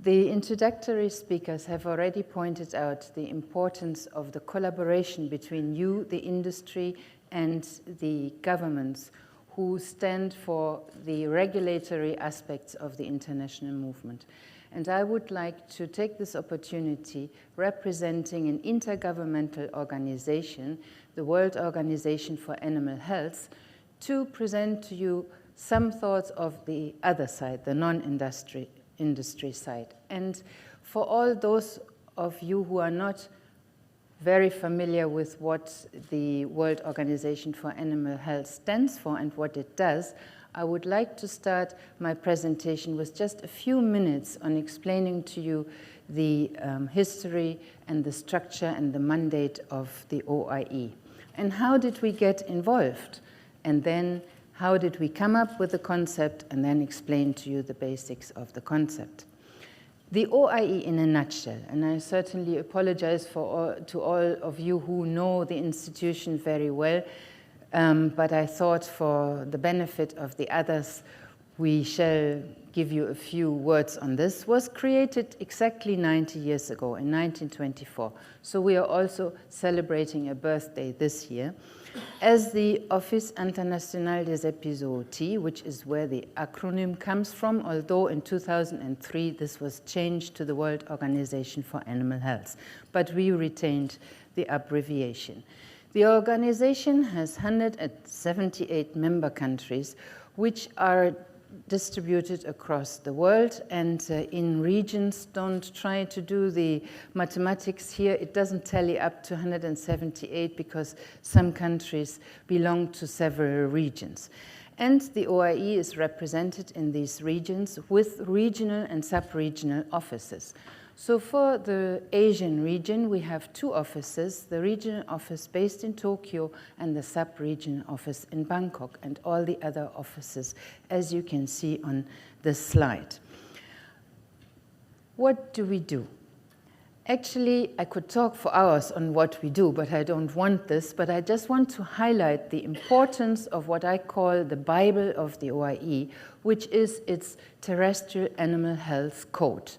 The introductory speakers have already pointed out the importance of the collaboration between you, the industry, and the governments who stand for the regulatory aspects of the international movement. And I would like to take this opportunity, representing an intergovernmental organization, the World Organization for Animal Health, to present to you some thoughts of the other side, the non-industry side. And for all those of you who are not very familiar with what the World Organization for Animal Health stands for and what it does, I would like to start my presentation with just a few minutes on explaining to you the history and the structure and the mandate of the OIE. And how did we get involved? And then how did we come up with the concept, and then explain to you the basics of the concept. The OIE in a nutshell, and I certainly apologize to all of you who know the institution very well, but I thought for the benefit of the others, we shall give you a few words on this, was created exactly 90 years ago in 1924. So we are also celebrating a birthday this year as the Office International des Epizooties, which is where the acronym comes from, although in 2003 this was changed to the World Organization for Animal Health, but we retained the abbreviation. The organization has 178 member countries, which are distributed across the world and in regions. Don't try to do the mathematics here. It doesn't tally up to 178 because some countries belong to several regions. And the OIE is represented in these regions with regional and sub-regional offices. So for the Asian region, we have two offices, the regional office based in Tokyo and the sub-regional office in Bangkok, and all the other offices, as you can see on this slide. What do we do? Actually, I could talk for hours on what we do, but I don't want this, but I just want to highlight the importance of what I call the Bible of the OIE, which is its Terrestrial Animal Health Code.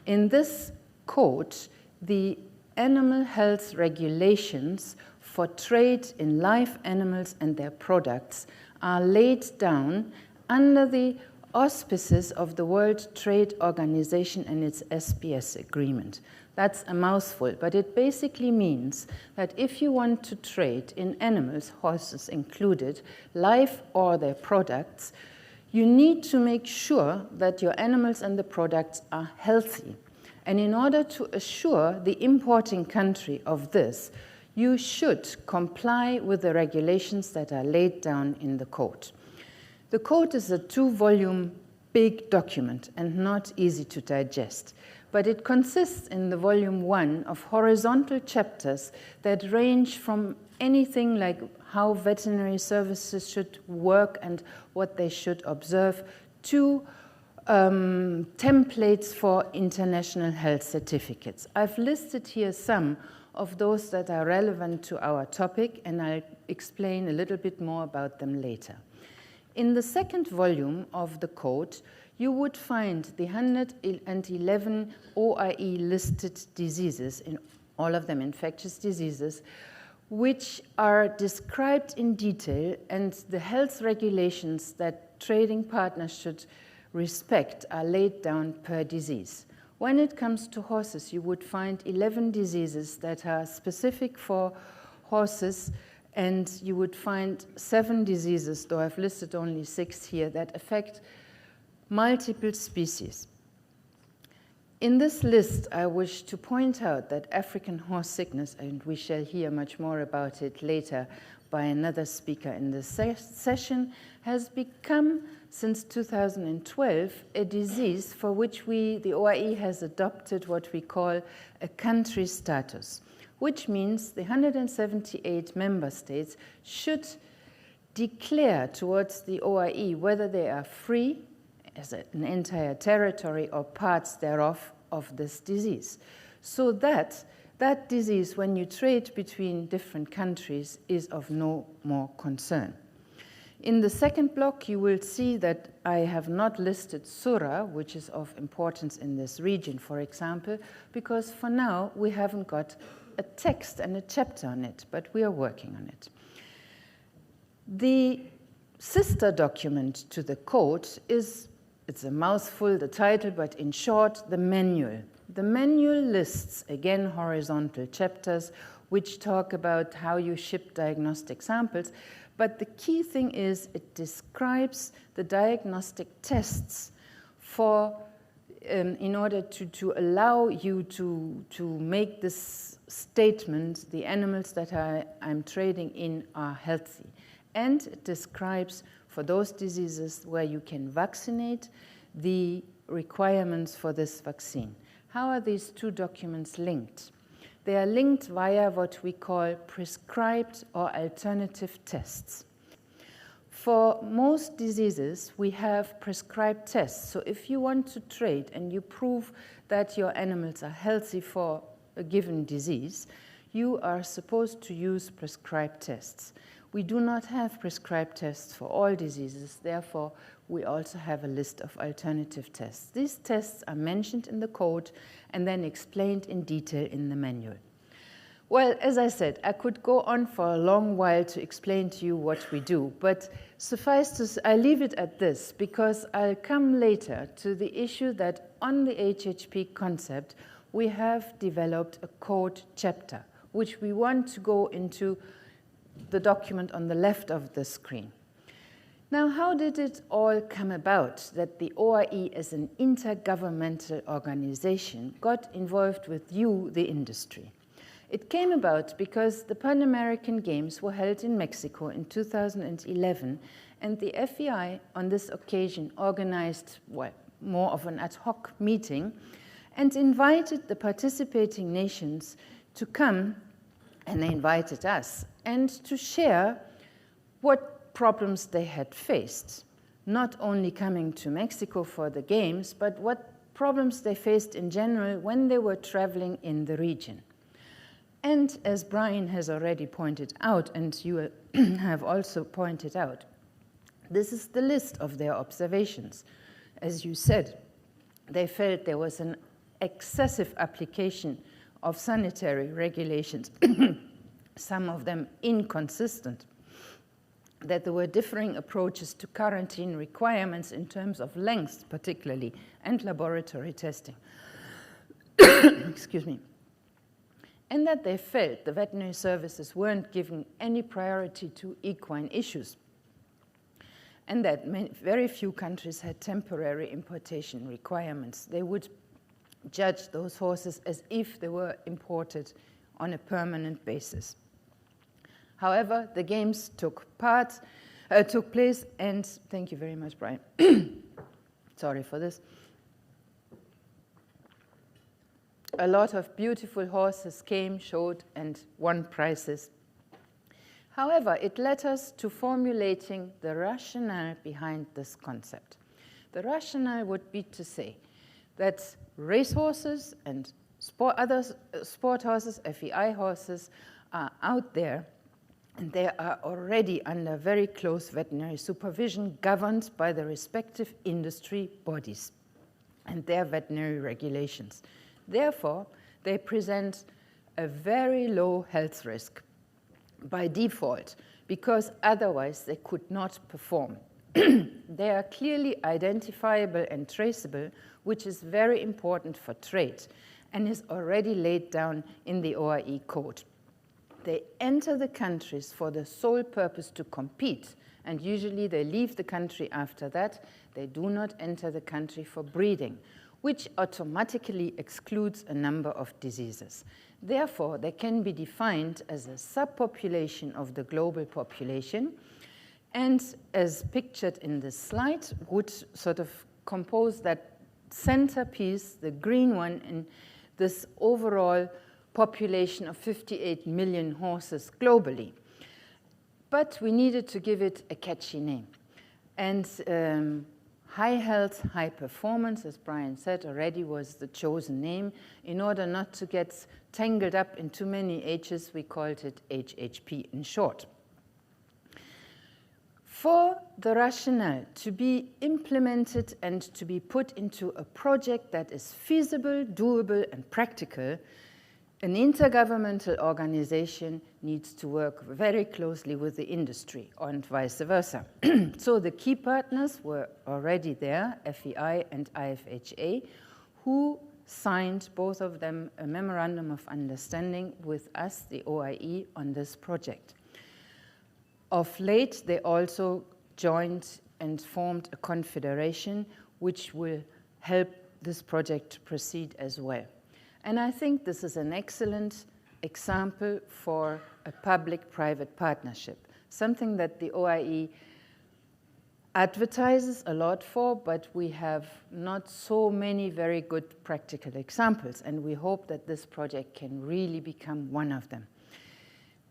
In this code, the animal health regulations for trade in live animals and their products are laid down under the auspices of the World Trade Organization and its SPS agreement. That's a mouthful, but it basically means that if you want to trade in animals, horses included, live or their products, you need to make sure that your animals and the products are healthy. And in order to assure the importing country of this, you should comply with the regulations that are laid down in the code. The code is a 2-volume big document and not easy to digest, but it consists in the volume 1 of horizontal chapters that range from anything like how veterinary services should work and what they should observe to templates for international health certificates. I've listed here some of those that are relevant to our topic, and I'll explain a little bit more about them later. In the second volume of the code, you would find the 111 OIE listed diseases, in all of them infectious diseases, which are described in detail, and the health regulations that trading partners should respect are laid down per disease. When it comes to horses, you would find 11 diseases that are specific for horses, and you would find 7 diseases, though I've listed only 6 here, that affect multiple species. In this list, I wish to point out that African horse sickness, and we shall hear much more about it later by another speaker in this session, has become, since 2012, a disease for which the OIE has adopted what we call a country status, which means the 178 member states should declare towards the OIE whether they are free as an entire territory or parts thereof of this disease, so that that disease, when you trade between different countries, is of no more concern. In the second block, you will see that I have not listed Sura, which is of importance in this region, for example, because for now we haven't got a text and a chapter on it, but we are working on it. The sister document to the code is, it's a mouthful, the title, but in short, the manual. The manual lists, again, horizontal chapters, which talk about how you ship diagnostic samples, but the key thing is it describes the diagnostic tests for, in order to allow you to make this statement, the animals that I'm trading in are healthy. And it describes, for those diseases where you can vaccinate, the requirements for this vaccine. How are these two documents linked? They are linked via what we call prescribed or alternative tests. For most diseases, we have prescribed tests. So if you want to trade and you prove that your animals are healthy for a given disease, you are supposed to use prescribed tests. We do not have prescribed tests for all diseases, therefore we also have a list of alternative tests. These tests are mentioned in the code and then explained in detail in the manual. Well, as I said, I could go on for a long while to explain to you what we do, but suffice to say, I leave it at this because I'll come later to the issue that on the HHP concept, we have developed a code chapter, which we want to go into the document on the left of the screen. Now, how did it all come about that the OIE as an intergovernmental organization got involved with you, the industry? It came about because the Pan American Games were held in Mexico in 2011, and the FEI on this occasion organized, well, more of an ad hoc meeting and invited the participating nations to come, and they invited us, and to share what problems they had faced, not only coming to Mexico for the Games, but what problems they faced in general when they were traveling in the region. And as Brian has already pointed out, and you have also pointed out, this is the list of their observations. As you said, they felt there was an excessive application of sanitary regulations, some of them inconsistent, that there were differing approaches to quarantine requirements in terms of length, particularly, and laboratory testing. Excuse me. And that they felt the veterinary services weren't giving any priority to equine issues, and that very few countries had temporary importation requirements. They would judge those horses as if they were imported on a permanent basis. However, the Games took place, and thank you very much, Brian. Sorry for this. A lot of beautiful horses came, showed, and won prizes. However, it led us to formulating the rationale behind this concept. The rationale would be to say that racehorses and other sport horses, FEI horses, are out there, and they are already under very close veterinary supervision governed by the respective industry bodies and their veterinary regulations. Therefore, they present a very low health risk by default, because otherwise they could not perform. They are clearly identifiable and traceable, which is very important for trade and is already laid down in the OIE code. They enter the countries for the sole purpose to compete, and usually they leave the country after that. They do not enter the country for breeding, which automatically excludes a number of diseases. Therefore, they can be defined as a subpopulation of the global population, and as pictured in this slide, would sort of compose that centerpiece, the green one, in this overall population of 58 million horses globally. But we needed to give it a catchy name. And high health, high performance, as Brian said already, was the chosen name. In order not to get tangled up in too many H's, we called it HHP in short. For the rationale to be implemented and to be put into a project that is feasible, doable, and practical, an intergovernmental organization needs to work very closely with the industry and vice versa. So the key partners were already there, FEI and IFHA, who signed, both of them, a memorandum of understanding with us, the OIE, on this project. Of late, they also joined and formed a confederation which will help this project to proceed as well. And I think this is an excellent example for a public-private partnership, something that the OIE advertises a lot for, but we have not so many very good practical examples, and we hope that this project can really become one of them.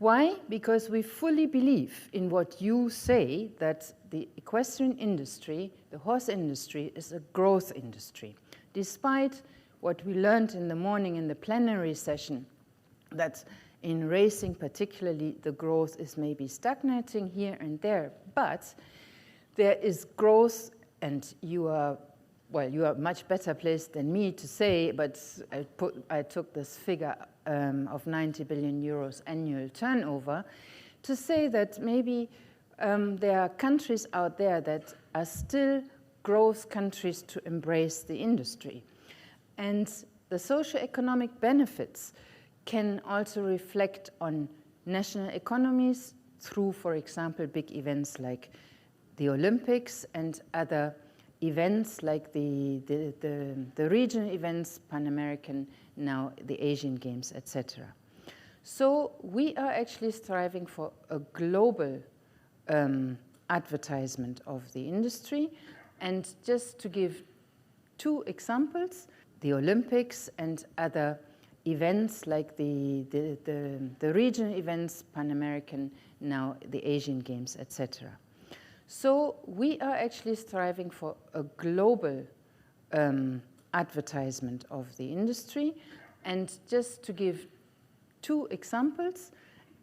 Why? Because we fully believe in what you say, that the equestrian industry, the horse industry, is a growth industry. Despite what we learned in the morning in the plenary session, that in racing particularly, the growth is maybe stagnating here and there, but there is growth, and you are much better placed than me to say, but I took this figure of 90 billion euros annual turnover to say that maybe there are countries out there that are still growth countries to embrace the industry. And the socioeconomic benefits can also reflect on national economies through, for example, big events like the Olympics and other events like the regional events, Pan-American, now the Asian Games, etc. So we are actually striving for a global advertisement of the industry. And just to give two examples, the Olympics and other events like the regional events, Pan-American, now the Asian Games, etc. So we are actually striving for a global advertisement of the industry. And just to give two examples,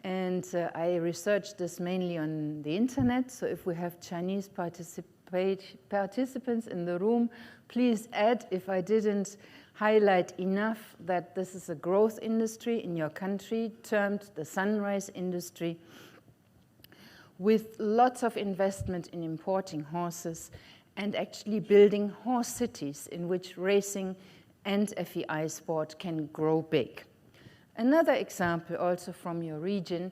and I researched this mainly on the internet, so if we have Chinese participants in the room, please add if I didn't highlight enough that this is a growth industry in your country, termed the sunrise industry, with lots of investment in importing horses and actually building horse cities in which racing and FEI sport can grow big. Another example also from your region,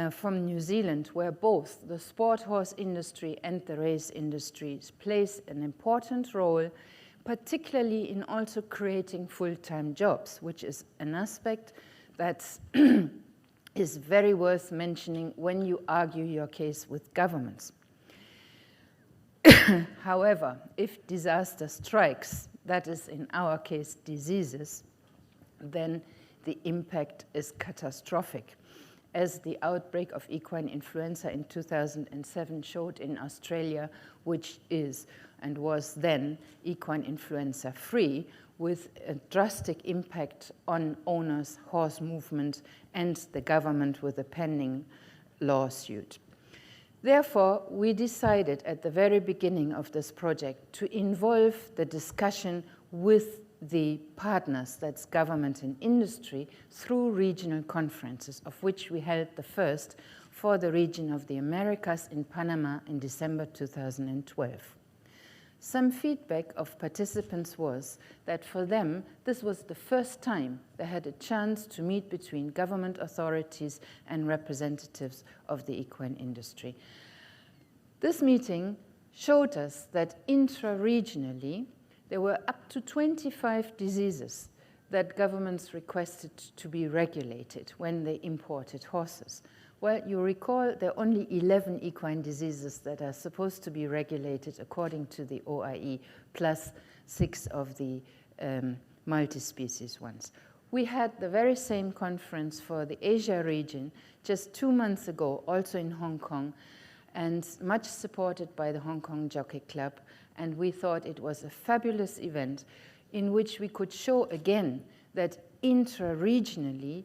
from New Zealand, where both the sport horse industry and the race industries plays an important role, particularly in also creating full-time jobs, which is an aspect that is very worth mentioning when you argue your case with governments. However, if disaster strikes, that is in our case diseases, then the impact is catastrophic. As the outbreak of equine influenza in 2007 showed in Australia, which is and was then equine influenza free, with a drastic impact on owners, horse movement, and the government with a pending lawsuit. Therefore, we decided at the very beginning of this project to involve the discussion with the partners, that's government and industry, through regional conferences, of which we held the first for the region of the Americas in Panama in December 2012. Some feedback of participants was that for them, this was the first time they had a chance to meet between government authorities and representatives of the equine industry. This meeting showed us that intra-regionally, there were up to 25 diseases that governments requested to be regulated when they imported horses. Well, you recall there are only 11 equine diseases that are supposed to be regulated according to the OIE, plus 6 of the multi-species ones. We had the very same conference for the Asia region just 2 months ago, also in Hong Kong, and much supported by the Hong Kong Jockey Club. And we thought it was a fabulous event in which we could show again that intra-regionally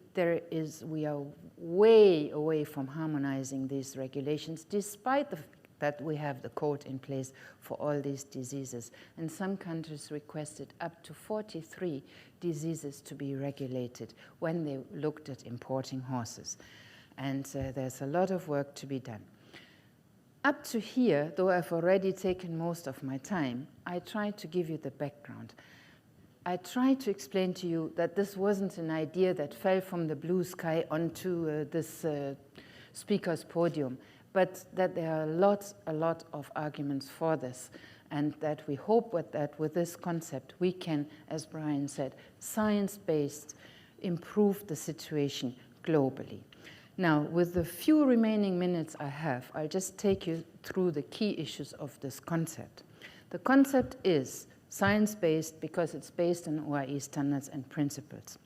we are way away from harmonizing these regulations, despite the that we have the code in place for all these diseases. And some countries requested up to 43 diseases to be regulated when they looked at importing horses. And there's a lot of work to be done. Up to here, though I've already taken most of my time, I tried to give you the background. I tried to explain to you that this wasn't an idea that fell from the blue sky onto this speaker's podium, but that there are a lot of arguments for this, and that we hope that with this concept we can, as Brian said, science-based, improve the situation globally. Now, with the few remaining minutes I have, I'll just take you through the key issues of this concept. The concept is science-based because it's based on OIE standards and principles,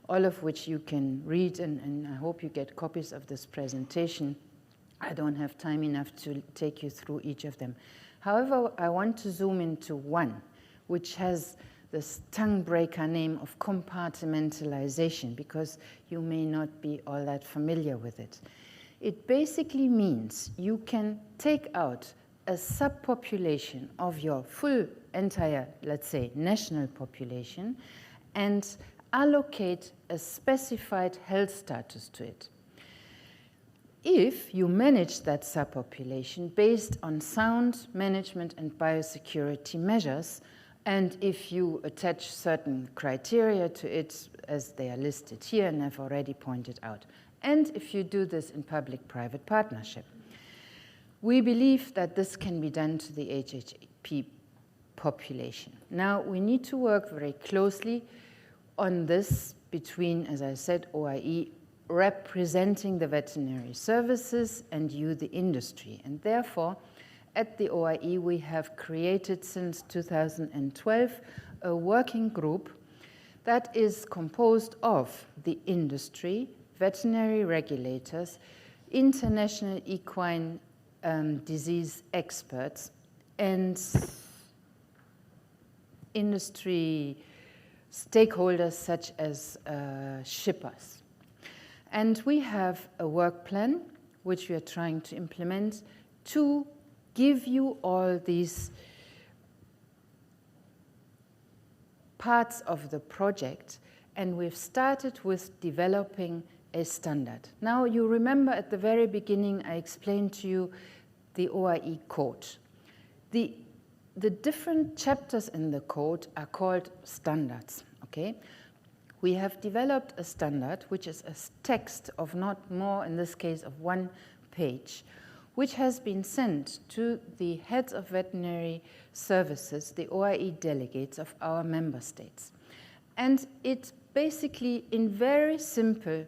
all of which you can read, and I hope you get copies of this presentation. I don't have time enough to take you through each of them. However, I want to zoom into one, which has this tongue-breaker name of compartmentalization, because you may not be all that familiar with it. It basically means you can take out a subpopulation of your full entire, let's say, national population and allocate a specified health status to it. If you manage that subpopulation based on sound management and biosecurity measures, and if you attach certain criteria to it as they are listed here and I've already pointed out, and if you do this in public-private partnership. We believe that this can be done to the HHP population. Now, we need to work very closely on this between, as I said, OIE representing the veterinary services and you, the industry. And therefore, at the OIE, we have created since 2012 a working group that is composed of the industry, veterinary regulators, international equine disease experts, and industry stakeholders such as shippers. And we have a work plan which we are trying to implement to give you all these parts of the project, and we've started with developing a standard. Now, you remember at the very beginning I explained to you the OIE code. The different chapters in the code are called standards, okay? We have developed a standard, which is a text of not more, in this case, of 1 page, which has been sent to the heads of veterinary services, the OIE delegates of our member states. And it basically, in very simple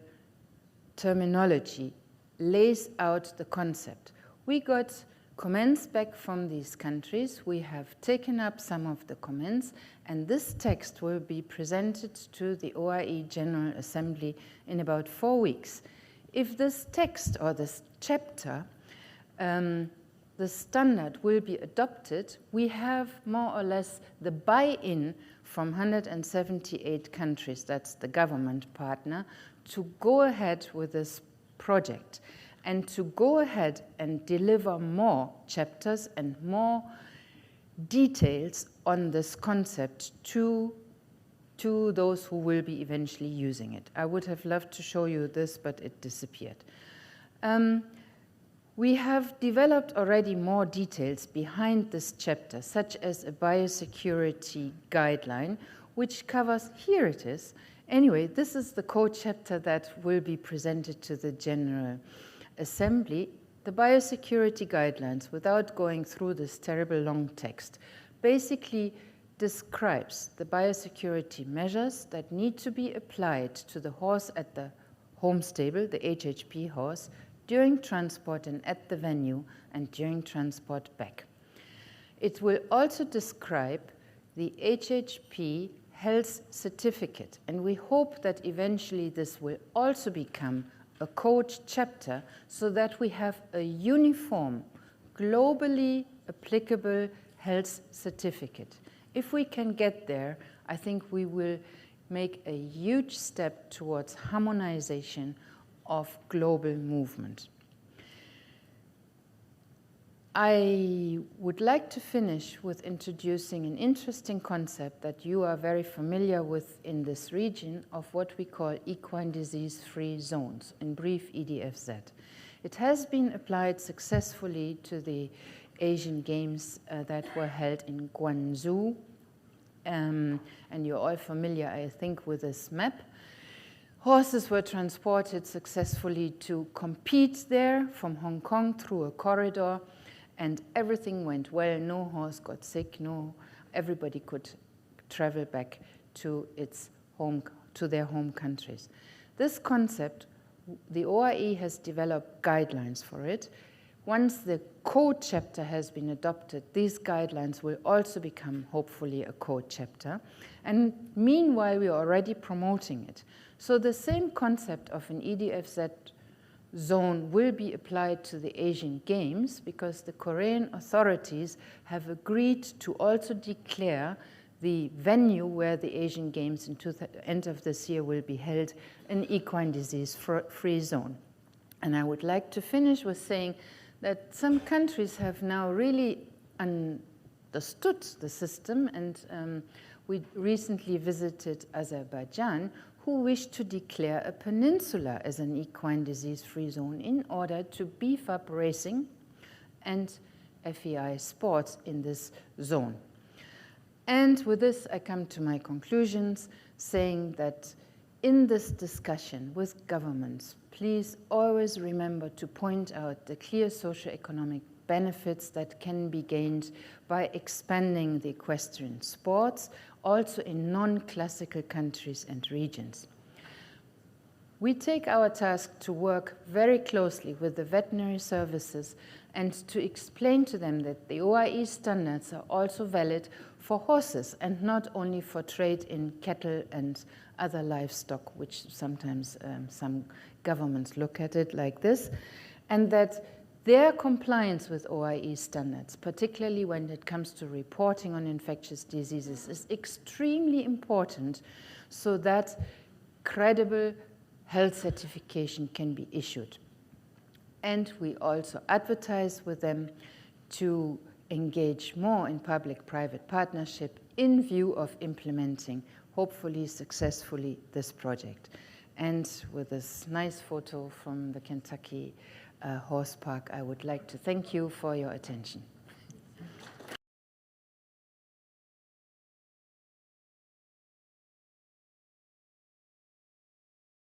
terminology, lays out the concept. We got comments back from these countries. We have taken up some of the comments, and this text will be presented to the OIE General Assembly in about 4 weeks. If this text or this chapter, the standard will be adopted, we have more or less the buy-in from 178 countries, that's the government partner, to go ahead with this project and to go ahead and deliver more chapters and more details on this concept to those who will be eventually using it. I would have loved to show you this, but it disappeared. We have developed already more details behind this chapter, such as a biosecurity guideline, which covers, here it is. Anyway, this is the code chapter that will be presented to the General Assembly. The biosecurity guidelines, without going through this terrible long text, basically describes the biosecurity measures that need to be applied to the horse at the home stable, the HHP horse, during transport and at the venue, and during transport back. It will also describe the HHP health certificate, and we hope that eventually this will also become a code chapter so that we have a uniform, globally applicable health certificate. If we can get there, I think we will make a huge step towards harmonization of global movement. I would like to finish with introducing an interesting concept that you are very familiar with in this region of what we call equine disease-free zones, in brief EDFZ. It has been applied successfully to the Asian Games that were held in Guangzhou, and you're all familiar, I think, with this map. Horses were transported successfully to compete there from Hong Kong through a corridor, and everything went well. No horse got sick. Everybody could travel back to their home countries. This concept, the OIE has developed guidelines for it. Once the code chapter has been adopted, these guidelines will also become, hopefully, a code chapter. And meanwhile, we are already promoting it. So the same concept of an EDFZ zone will be applied to the Asian Games because the Korean authorities have agreed to also declare the venue where the Asian Games in end of this year will be held an equine disease-free zone. And I would like to finish with saying that some countries have now really understood the system, and we recently visited Azerbaijan, who wished to declare a peninsula as an equine disease-free zone in order to beef up racing and FEI sports in this zone. And with this, I come to my conclusions, saying that in this discussion with governments, please always remember to point out the clear socioeconomic benefits that can be gained by expanding the equestrian sports, also in non-classical countries and regions. We take our task to work very closely with the veterinary services and to explain to them that the OIE standards are also valid for horses and not only for trade in cattle and other livestock, which sometimes some governments look at it like this, and that their compliance with OIE standards, particularly when it comes to reporting on infectious diseases, is extremely important so that credible health certification can be issued. And we also advertise with them to engage more in public-private partnership in view of implementing, hopefully successfully, this project. And with this nice photo from the Kentucky Horse Park, I would like to thank you for your attention.